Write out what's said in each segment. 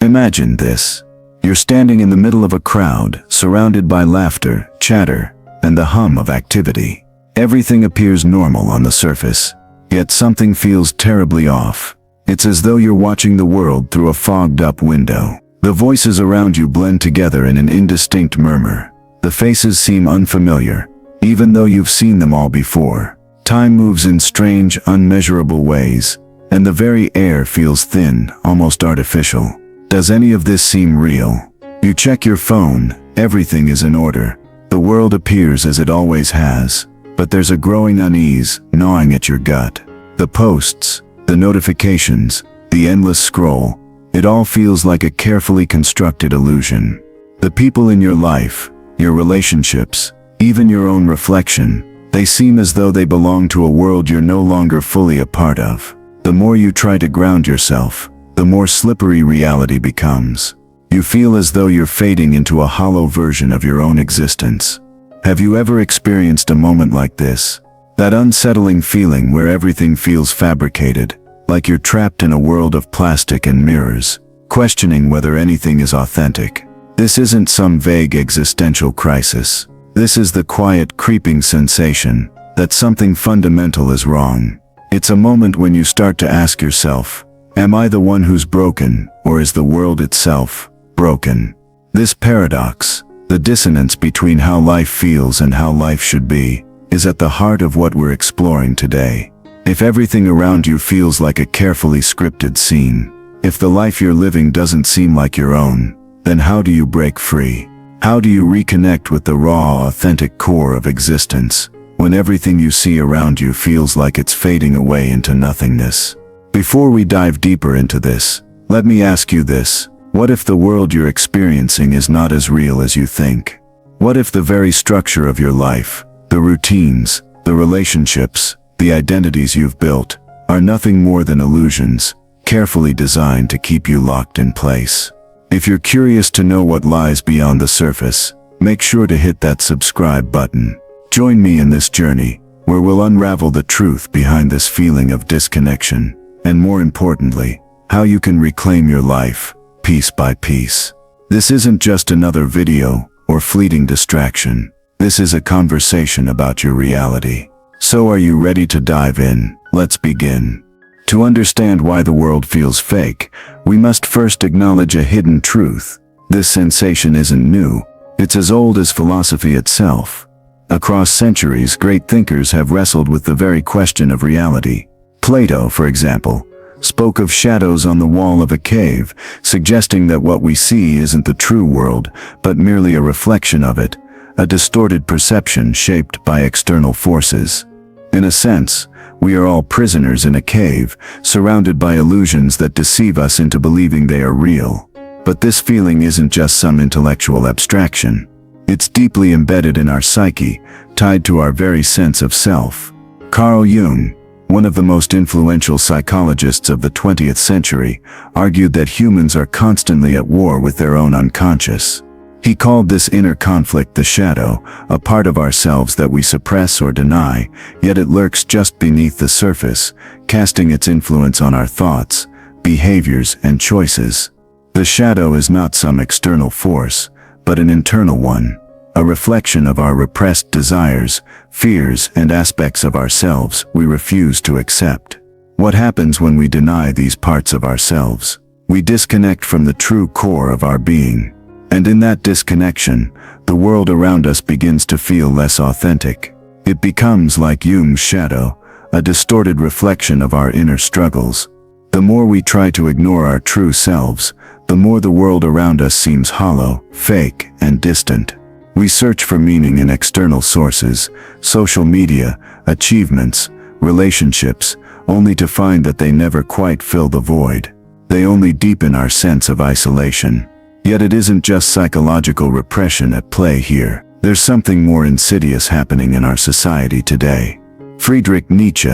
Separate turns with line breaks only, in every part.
Imagine this. You're standing in the middle of a crowd, surrounded by laughter, chatter, and the hum of activity. Everything appears normal on the surface, yet something feels terribly off. It's as though you're watching the world through a fogged-up window. The voices around you blend together in an indistinct murmur. The faces seem unfamiliar, even though you've seen them all before. Time moves in strange, unmeasurable ways, and the very air feels thin, almost artificial. Does any of this seem real? You check your phone, everything is in order. The world appears as it always has, but there's a growing unease gnawing at your gut. The posts, the notifications, the endless scroll, it all feels like a carefully constructed illusion. The people in your life, your relationships, even your own reflection, they seem as though they belong to a world you're no longer fully a part of. The more you try to ground yourself, the more slippery reality becomes. You feel as though you're fading into a hollow version of your own existence. Have you ever experienced a moment like this? That unsettling feeling where everything feels fabricated, like you're trapped in a world of plastic and mirrors, questioning whether anything is authentic. This isn't some vague existential crisis. This is the quiet, creeping sensation that something fundamental is wrong. It's a moment when you start to ask yourself, am I the one who's broken, or is the world itself broken? This paradox, the dissonance between how life feels and how life should be, is at the heart of what we're exploring today. If everything around you feels like a carefully scripted scene, if the life you're living doesn't seem like your own, then how do you break free? How do you reconnect with the raw, authentic core of existence, when everything you see around you feels like it's fading away into nothingness? Before we dive deeper into this, let me ask you this. What if the world you're experiencing is not as real as you think? What if the very structure of your life, the routines, the relationships, the identities you've built, are nothing more than illusions, carefully designed to keep you locked in place? If you're curious to know what lies beyond the surface, make sure to hit that subscribe button. Join me in this journey, where we'll unravel the truth behind this feeling of disconnection, and more importantly, how you can reclaim your life, piece by piece. This isn't just another video or fleeting distraction. This is a conversation about your reality. So are you ready to dive in? Let's begin. To understand why the world feels fake, we must first acknowledge a hidden truth. This sensation isn't new. It's as old as philosophy itself. Across centuries, great thinkers have wrestled with the very question of reality. Plato, for example, spoke of shadows on the wall of a cave, suggesting that what we see isn't the true world, but merely a reflection of it, a distorted perception shaped by external forces. In a sense, we are all prisoners in a cave, surrounded by illusions that deceive us into believing they are real. But this feeling isn't just some intellectual abstraction. It's deeply embedded in our psyche, tied to our very sense of self. Carl Jung, one of the most influential psychologists of the 20th century, argued that humans are constantly at war with their own unconscious. He called this inner conflict the shadow, a part of ourselves that we suppress or deny, yet it lurks just beneath the surface, casting its influence on our thoughts, behaviors, and choices. The shadow is not some external force, but an internal one, a reflection of our repressed desires, fears, and aspects of ourselves we refuse to accept. What happens when we deny these parts of ourselves? We disconnect from the true core of our being. And in that disconnection, the world around us begins to feel less authentic. It becomes like Jung's shadow, a distorted reflection of our inner struggles. The more we try to ignore our true selves, the more the world around us seems hollow, fake, and distant. We search for meaning in external sources, social media, achievements, relationships, only to find that they never quite fill the void. They only deepen our sense of isolation. Yet it isn't just psychological repression at play here. There's something more insidious happening in our society today. Friedrich Nietzsche,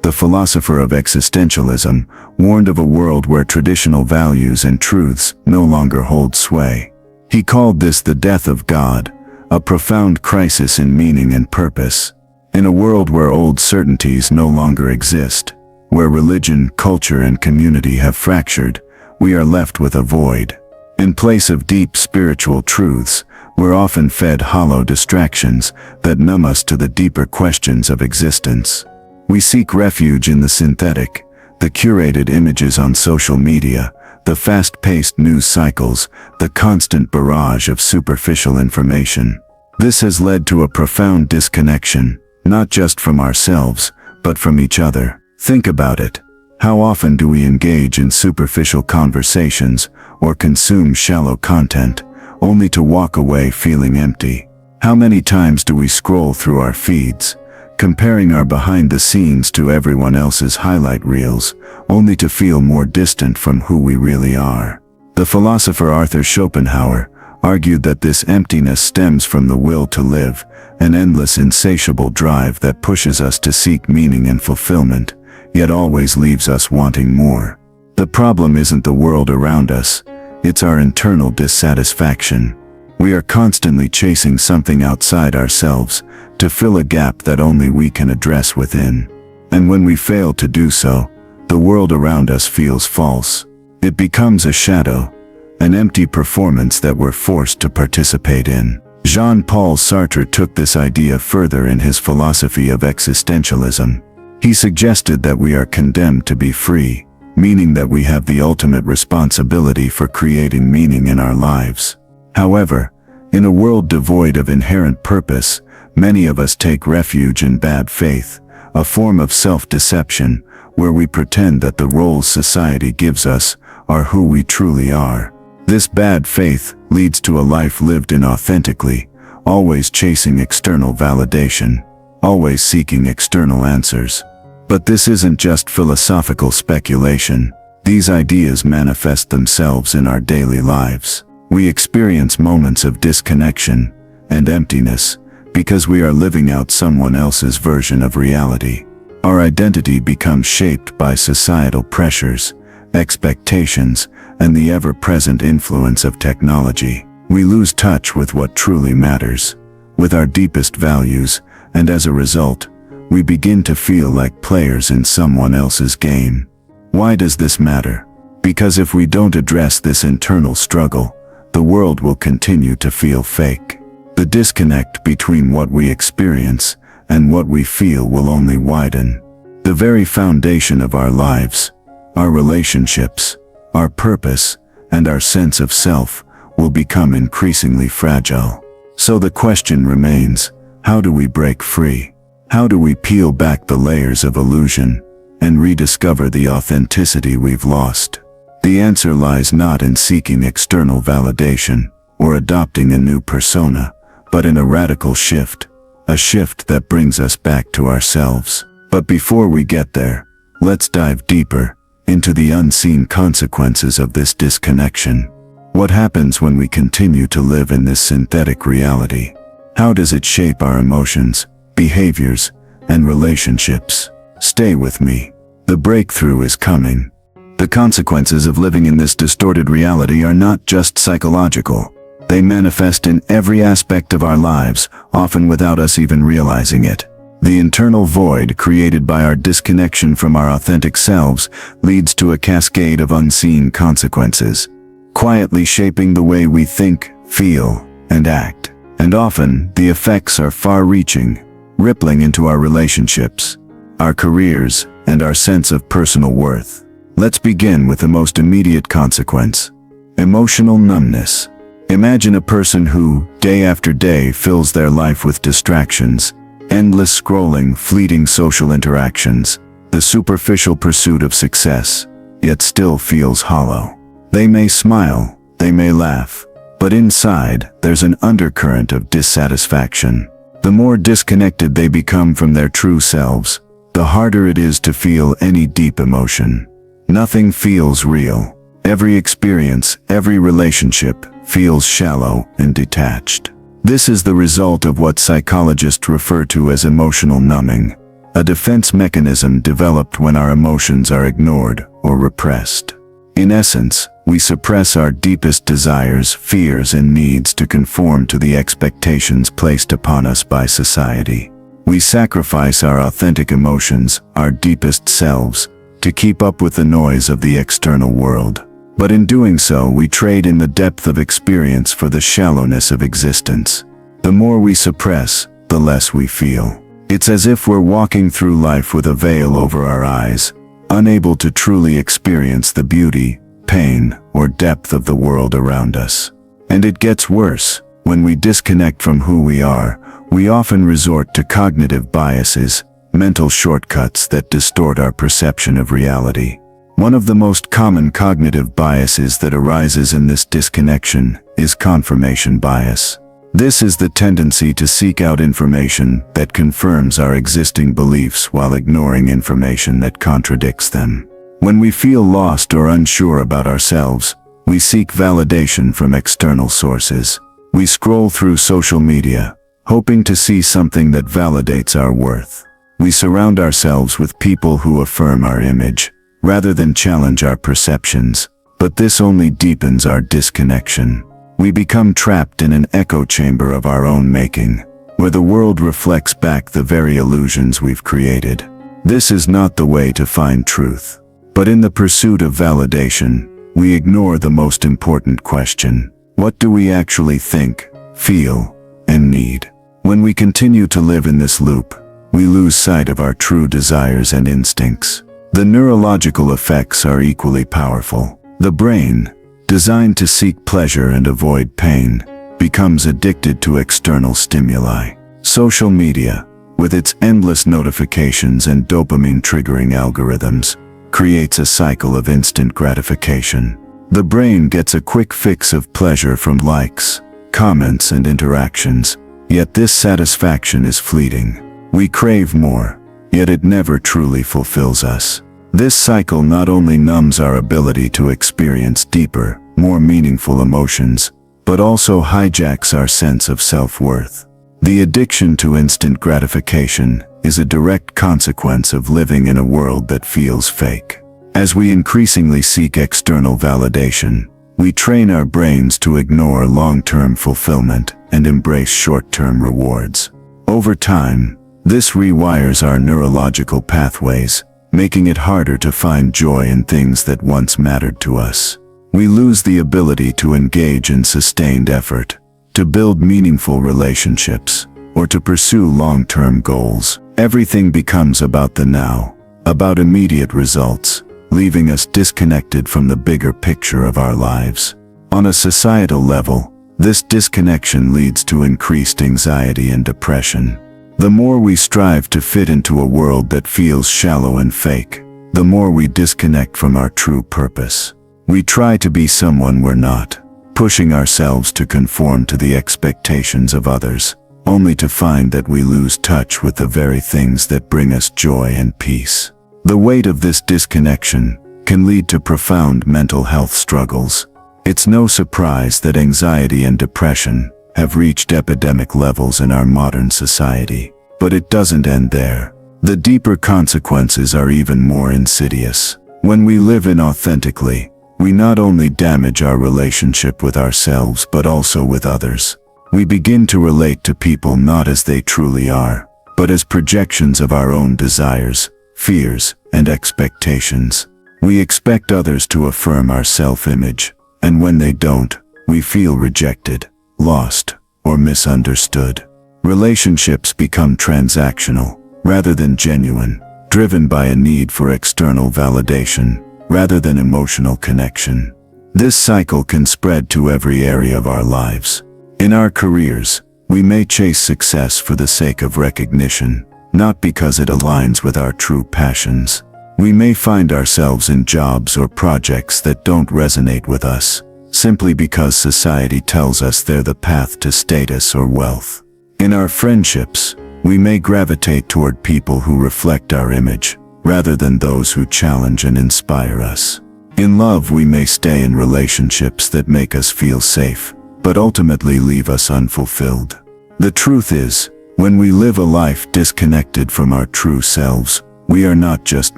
the philosopher of existentialism, warned of a world where traditional values and truths no longer hold sway. He called this the death of God, a profound crisis in meaning and purpose. In a world where old certainties no longer exist, where religion, culture, and community have fractured, we are left with a void. In place of deep spiritual truths, we're often fed hollow distractions that numb us to the deeper questions of existence. We seek refuge in the synthetic, the curated images on social media, the fast-paced news cycles, the constant barrage of superficial information. This has led to a profound disconnection, not just from ourselves, but from each other. Think about it. How often do we engage in superficial conversations or consume shallow content, only to walk away feeling empty? How many times do we scroll through our feeds, comparing our behind the scenes to everyone else's highlight reels, only to feel more distant from who we really are? The philosopher Arthur Schopenhauer argued that this emptiness stems from the will to live, an endless insatiable drive that pushes us to seek meaning and fulfillment, yet always leaves us wanting more. The problem isn't the world around us, it's our internal dissatisfaction. We are constantly chasing something outside ourselves to fill a gap that only we can address within. And when we fail to do so, the world around us feels false. It becomes a shadow, an empty performance that we're forced to participate in. Jean-Paul Sartre took this idea further in his philosophy of existentialism. He suggested that we are condemned to be free, meaning that we have the ultimate responsibility for creating meaning in our lives. However, in a world devoid of inherent purpose, many of us take refuge in bad faith, a form of self-deception, where we pretend that the roles society gives us are who we truly are. This bad faith leads to a life lived inauthentically, always chasing external validation, always seeking external answers. But this isn't just philosophical speculation. These ideas manifest themselves in our daily lives. We experience moments of disconnection and emptiness because we are living out someone else's version of reality. Our identity becomes shaped by societal pressures, expectations, and the ever-present influence of technology. We lose touch with what truly matters, with our deepest values, and as a result, we begin to feel like players in someone else's game. Why does this matter? Because if we don't address this internal struggle, the world will continue to feel fake. The disconnect between what we experience and what we feel will only widen. The very foundation of our lives, our relationships, our purpose, and our sense of self will become increasingly fragile. So the question remains, how do we break free? How do we peel back the layers of illusion and rediscover the authenticity we've lost? The answer lies not in seeking external validation or adopting a new persona, but in a radical shift, a shift that brings us back to ourselves. But before we get there, let's dive deeper into the unseen consequences of this disconnection. What happens when we continue to live in this synthetic reality? How does it shape our emotions, behaviors, and relationships? Stay with me. The breakthrough is coming. The consequences of living in this distorted reality are not just psychological. They manifest in every aspect of our lives, often without us even realizing it. The internal void created by our disconnection from our authentic selves leads to a cascade of unseen consequences, quietly shaping the way we think, feel, and act. And often, the effects are far-reaching, rippling into our relationships, our careers, and our sense of personal worth. Let's begin with the most immediate consequence: emotional numbness. Imagine a person who, day after day, fills their life with distractions, endless scrolling, fleeting social interactions, the superficial pursuit of success, yet still feels hollow. They may smile, they may laugh, but inside, there's an undercurrent of dissatisfaction. The more disconnected they become from their true selves, the harder it is to feel any deep emotion. Nothing feels real. Every experience, every relationship, feels shallow and detached. This is the result of what psychologists refer to as emotional numbing, a defense mechanism developed when our emotions are ignored or repressed. In essence, we suppress our deepest desires, fears, and needs to conform to the expectations placed upon us by society. We sacrifice our authentic emotions, our deepest selves, to keep up with the noise of the external world. But in doing so, we trade in the depth of experience for the shallowness of existence. The more we suppress, the less we feel. It's as if we're walking through life with a veil over our eyes, unable to truly experience the beauty, pain, or depth of the world around us. And it gets worse. When we disconnect from who we are, we often resort to cognitive biases, mental shortcuts that distort our perception of reality. One of the most common cognitive biases that arises in this disconnection is confirmation bias. This is the tendency to seek out information that confirms our existing beliefs while ignoring information that contradicts them. When we feel lost or unsure about ourselves, we seek validation from external sources. We scroll through social media, hoping to see something that validates our worth. We surround ourselves with people who affirm our image, rather than challenge our perceptions. But this only deepens our disconnection. We become trapped in an echo chamber of our own making, where the world reflects back the very illusions we've created. This is not the way to find truth. But in the pursuit of validation, we ignore the most important question. What do we actually think, feel, and need? When we continue to live in this loop, we lose sight of our true desires and instincts. The neurological effects are equally powerful. The brain, designed to seek pleasure and avoid pain, becomes addicted to external stimuli. Social media, with its endless notifications and dopamine-triggering algorithms, creates a cycle of instant gratification. The brain gets a quick fix of pleasure from likes, comments, and interactions, yet this satisfaction is fleeting. We crave more, yet it never truly fulfills us. This cycle not only numbs our ability to experience deeper, more meaningful emotions, but also hijacks our sense of self-worth. The addiction to instant gratification is a direct consequence of living in a world that feels fake. As we increasingly seek external validation, we train our brains to ignore long-term fulfillment and embrace short-term rewards. Over time, this rewires our neurological pathways, making it harder to find joy in things that once mattered to us. We lose the ability to engage in sustained effort, to build meaningful relationships, or to pursue long-term goals. Everything becomes about the now, about immediate results, leaving us disconnected from the bigger picture of our lives. On a societal level, this disconnection leads to increased anxiety and depression. The more we strive to fit into a world that feels shallow and fake, the more we disconnect from our true purpose. We try to be someone we're not, pushing ourselves to conform to the expectations of others, only to find that we lose touch with the very things that bring us joy and peace. The weight of this disconnection can lead to profound mental health struggles. It's no surprise that anxiety and depression have reached epidemic levels in our modern society. But it doesn't end there. The deeper consequences are even more insidious. When we live inauthentically, we not only damage our relationship with ourselves but also with others. We begin to relate to people not as they truly are, but as projections of our own desires, fears, and expectations. We expect others to affirm our self-image, and when they don't, we feel rejected, lost, or misunderstood. Relationships become transactional, rather than genuine, driven by a need for external validation, rather than emotional connection. This cycle can spread to every area of our lives. In our careers, we may chase success for the sake of recognition, not because it aligns with our true passions. We may find ourselves in jobs or projects that don't resonate with us, simply because society tells us they're the path to status or wealth. In our friendships, we may gravitate toward people who reflect our image, rather than those who challenge and inspire us. In love, we may stay in relationships that make us feel safe, but ultimately leave us unfulfilled. The truth is, when we live a life disconnected from our true selves, we are not just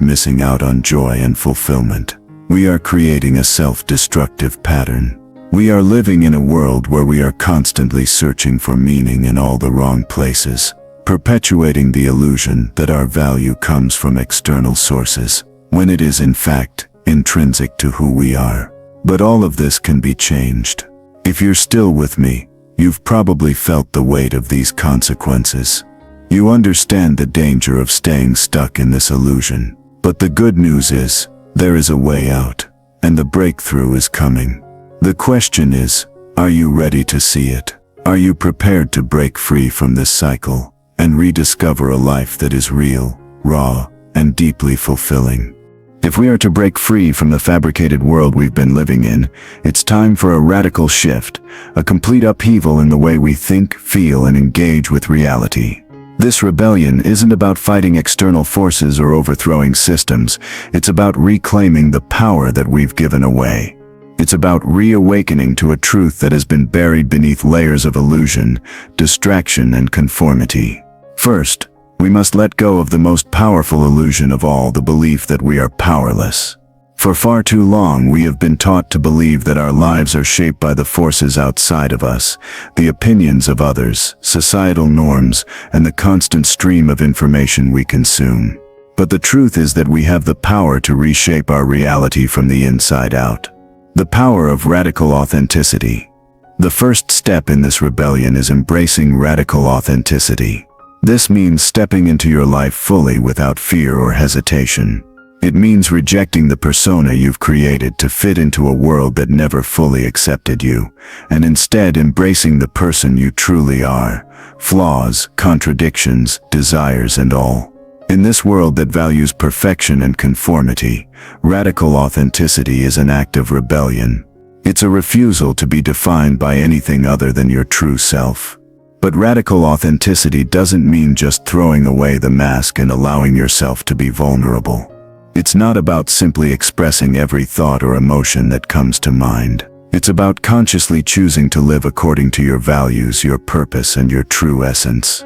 missing out on joy and fulfillment. We are creating a self-destructive pattern. We are living in a world where we are constantly searching for meaning in all the wrong places, perpetuating the illusion that our value comes from external sources, when it is in fact intrinsic to who we are. But all of this can be changed. If you're still with me, you've probably felt the weight of these consequences. You understand the danger of staying stuck in this illusion. But the good news is, there is a way out, and the breakthrough is coming. The question is, are you ready to see it? Are you prepared to break free from this cycle and rediscover a life that is real, raw, and deeply fulfilling? If we are to break free from the fabricated world we've been living in, it's time for a radical shift, a complete upheaval in the way we think, feel, and engage with reality. This rebellion isn't about fighting external forces or overthrowing systems. It's about reclaiming the power that we've given away. It's about reawakening to a truth that has been buried beneath layers of illusion, distraction, and conformity. First, we must let go of the most powerful illusion of all, the belief that we are powerless. For far too long, we have been taught to believe that our lives are shaped by the forces outside of us, the opinions of others, societal norms, and the constant stream of information we consume. But the truth is that we have the power to reshape our reality from the inside out. The power of radical authenticity. The first step in this rebellion is embracing radical authenticity. This means stepping into your life fully without fear or hesitation. It means rejecting the persona you've created to fit into a world that never fully accepted you, and instead embracing the person you truly are, flaws, contradictions, desires, and all. In this world that values perfection and conformity, radical authenticity is an act of rebellion. It's a refusal to be defined by anything other than your true self. But radical authenticity doesn't mean just throwing away the mask and allowing yourself to be vulnerable. It's not about simply expressing every thought or emotion that comes to mind. It's about consciously choosing to live according to your values, your purpose, and your true essence.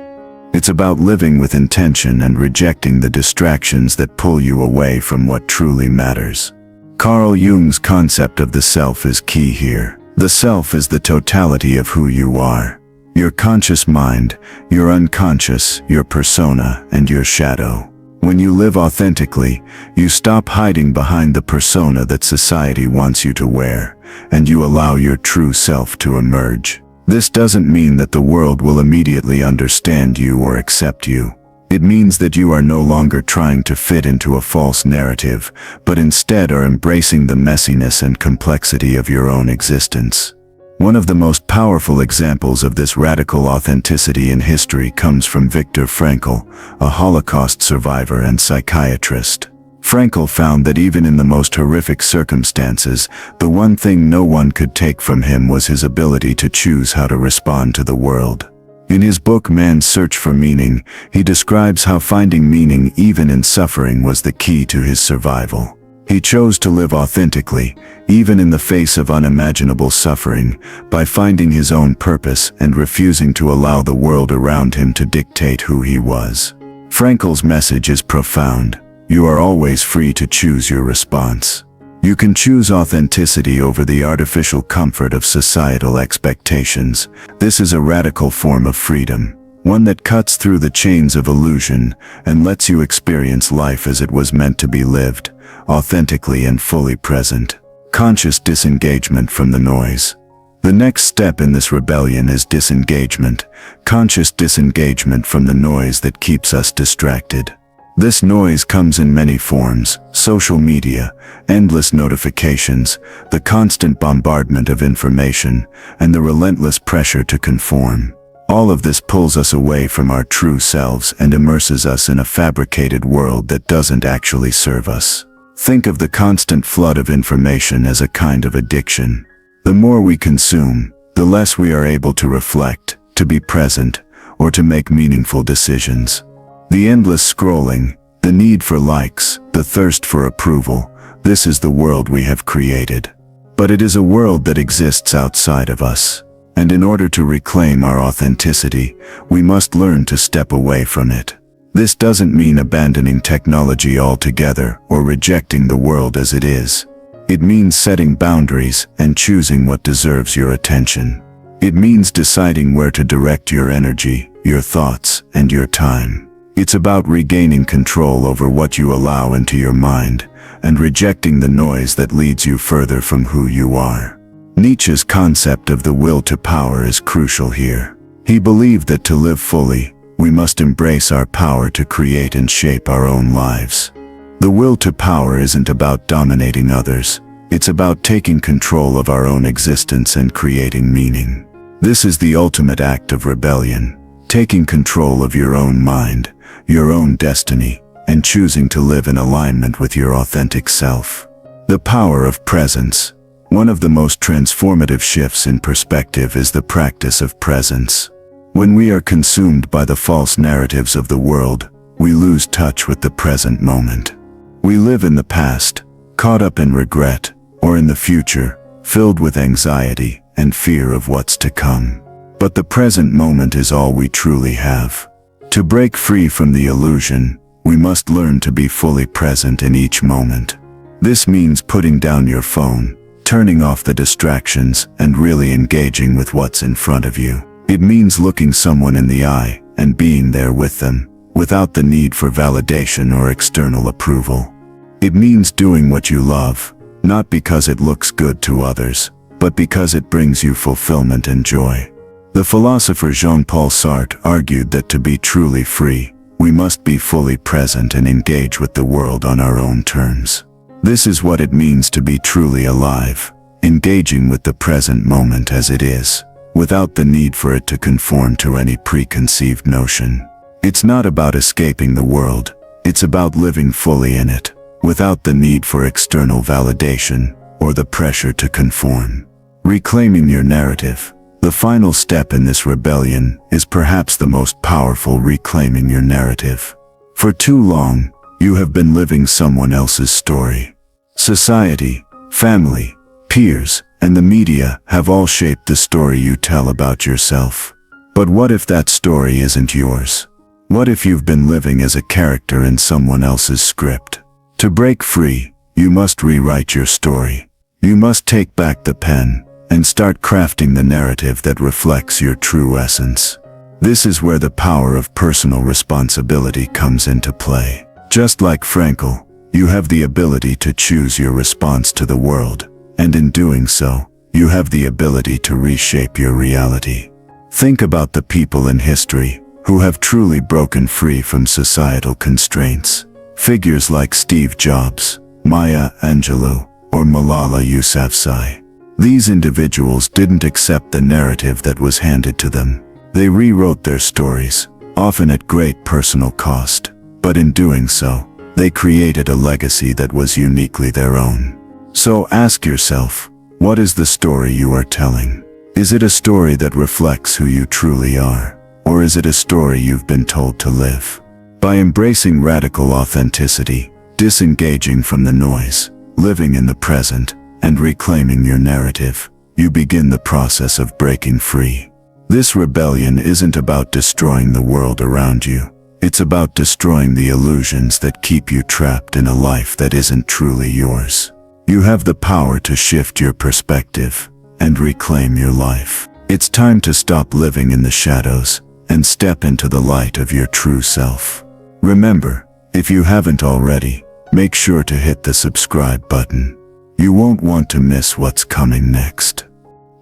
It's about living with intention and rejecting the distractions that pull you away from what truly matters. Carl Jung's concept of the self is key here. The self is the totality of who you are. Your conscious mind, your unconscious, your persona, and your shadow. When you live authentically, you stop hiding behind the persona that society wants you to wear, and you allow your true self to emerge. This doesn't mean that the world will immediately understand you or accept you. It means that you are no longer trying to fit into a false narrative, but instead are embracing the messiness and complexity of your own existence. One of the most powerful examples of this radical authenticity in history comes from Viktor Frankl, a Holocaust survivor and psychiatrist. Frankl found that even in the most horrific circumstances, the one thing no one could take from him was his ability to choose how to respond to the world. In his book Man's Search for Meaning, he describes how finding meaning even in suffering was the key to his survival. He chose to live authentically, even in the face of unimaginable suffering, by finding his own purpose and refusing to allow the world around him to dictate who he was. Frankl's message is profound. You are always free to choose your response. You can choose authenticity over the artificial comfort of societal expectations. This is a radical form of freedom, one that cuts through the chains of illusion and lets you experience life as it was meant to be lived, authentically and fully present. Conscious disengagement from the noise. The next step in this rebellion is disengagement, conscious disengagement from the noise that keeps us distracted. This noise comes in many forms: social media, endless notifications, the constant bombardment of information, and the relentless pressure to conform. All of this pulls us away from our true selves and immerses us in a fabricated world that doesn't actually serve us. Think of the constant flood of information as a kind of addiction. The more we consume, the less we are able to reflect, to be present, or to make meaningful decisions. The endless scrolling, the need for likes, the thirst for approval, this is the world we have created. But it is a world that exists outside of us. And in order to reclaim our authenticity, we must learn to step away from it. This doesn't mean abandoning technology altogether or rejecting the world as it is. It means setting boundaries and choosing what deserves your attention. It means deciding where to direct your energy, your thoughts, and your time. It's about regaining control over what you allow into your mind and rejecting the noise that leads you further from who you are. Nietzsche's concept of the will to power is crucial here. He believed that to live fully, we must embrace our power to create and shape our own lives. The will to power isn't about dominating others. It's about taking control of our own existence and creating meaning. This is the ultimate act of rebellion, taking control of your own mind, your own destiny, and choosing to live in alignment with your authentic self. The power of presence. One of the most transformative shifts in perspective is the practice of presence. When we are consumed by the false narratives of the world, we lose touch with the present moment. We live in the past, caught up in regret, or in the future, filled with anxiety and fear of what's to come. But the present moment is all we truly have. To break free from the illusion, we must learn to be fully present in each moment. This means putting down your phone, turning off the distractions, and really engaging with what's in front of you. It means looking someone in the eye and being there with them, without the need for validation or external approval. It means doing what you love, not because it looks good to others, but because it brings you fulfillment and joy. The philosopher Jean-Paul Sartre argued that to be truly free, we must be fully present and engage with the world on our own terms. This is what it means to be truly alive, engaging with the present moment as it is, without the need for it to conform to any preconceived notion. It's not about escaping the world, it's about living fully in it, without the need for external validation or the pressure to conform. Reclaiming your narrative. The final step in this rebellion is perhaps the most powerful: reclaiming your narrative. For too long, you have been living someone else's story. Society, family, peers, and the media have all shaped the story you tell about yourself. But what if that story isn't yours? What if you've been living as a character in someone else's script? To break free, you must rewrite your story. You must take back the pen and start crafting the narrative that reflects your true essence. This is where the power of personal responsibility comes into play. Just like Frankl, you have the ability to choose your response to the world, and in doing so, you have the ability to reshape your reality. Think about the people in history who have truly broken free from societal constraints. Figures like Steve Jobs, Maya Angelou, or Malala Yousafzai. These individuals didn't accept the narrative that was handed to them. They rewrote their stories, often at great personal cost. But in doing so, they created a legacy that was uniquely their own. So ask yourself, what is the story you are telling? Is it a story that reflects who you truly are? Or is it a story you've been told to live? By embracing radical authenticity, disengaging from the noise, living in the present, and reclaiming your narrative, you begin the process of breaking free. This rebellion isn't about destroying the world around you. It's about destroying the illusions that keep you trapped in a life that isn't truly yours. You have the power to shift your perspective and reclaim your life. It's time to stop living in the shadows and step into the light of your true self. Remember, if you haven't already, make sure to hit the subscribe button. You won't want to miss what's coming next.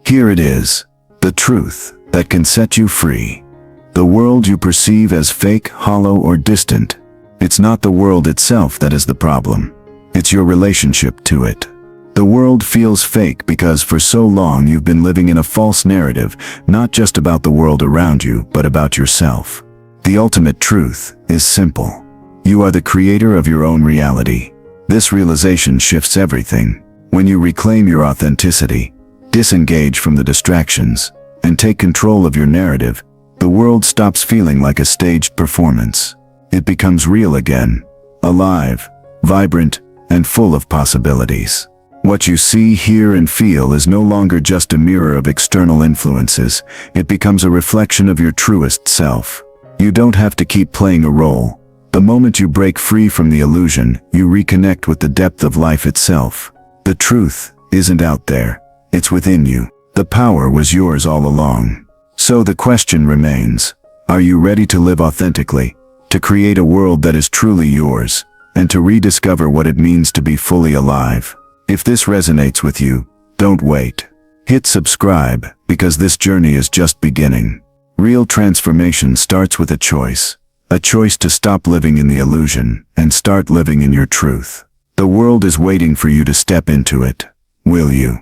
Here it is, the truth that can set you free. The world you perceive as fake, hollow, or distant. It's not the world itself that is the problem. It's your relationship to it. The world feels fake because for so long you've been living in a false narrative, not just about the world around you, but about yourself. The ultimate truth is simple. You are the creator of your own reality. This realization shifts everything. When you reclaim your authenticity, disengage from the distractions, and take control of your narrative, the world stops feeling like a staged performance. It becomes real again, alive, vibrant, and full of possibilities. What you see, hear, and feel is no longer just a mirror of external influences. It becomes a reflection of your truest self. You don't have to keep playing a role. The moment you break free from the illusion, you reconnect with the depth of life itself. The truth isn't out there, it's within you. The power was yours all along. So the question remains, are you ready to live authentically, to to create a world that is truly yours, and to rediscover what it means to be fully alive. If this resonates with you, don't wait. Hit subscribe, because this journey is just beginning. Real transformation starts with a choice to stop living in the illusion and start living in your truth. The world is waiting for you to step into it. Will you?